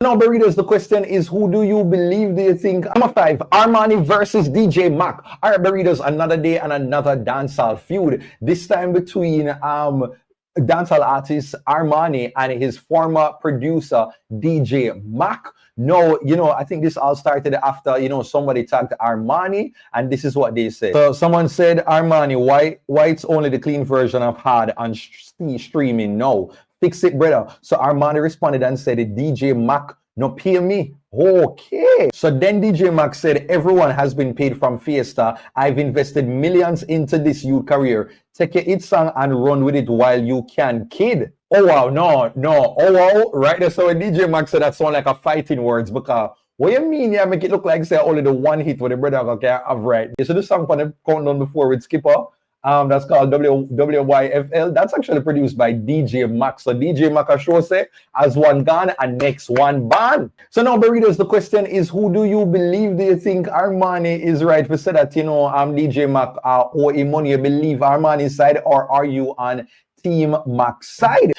Now, burritos, the question is, who do you believe, do you think? Number 5, Armani versus DJ Mac. All right, burritos, another day and another dancehall feud. This time between dancehall artist Armani and his former producer DJ Mac. No, I think this all started after, somebody tagged Armani, and this is what they said. So someone said, Armani, why it's only the clean version of hard on streaming? No, fix it, brother. So Armani responded and said, DJ Mac no pay me. Okay. So then DJ Mac said, everyone has been paid from Fiesta. I've invested millions into this youth career. Take your hit song and run with it while you can, kid. Oh, wow. No. Oh, wow. Right there. So when DJ Mac said that sound like a fighting words, because what you mean? Yeah, make it look like say only the one hit with the brother okay, have right. So the song on the countdown before with Skipper. That's called WYFL. That's actually produced by DJ Mac. So DJ Mac show say as one gone and next one ban. So now, burritos, the question is, who do you believe? Do you think Armani is right for say that DJ Mac owe him money? You believe Armani's side, or are you on Team Mac's side?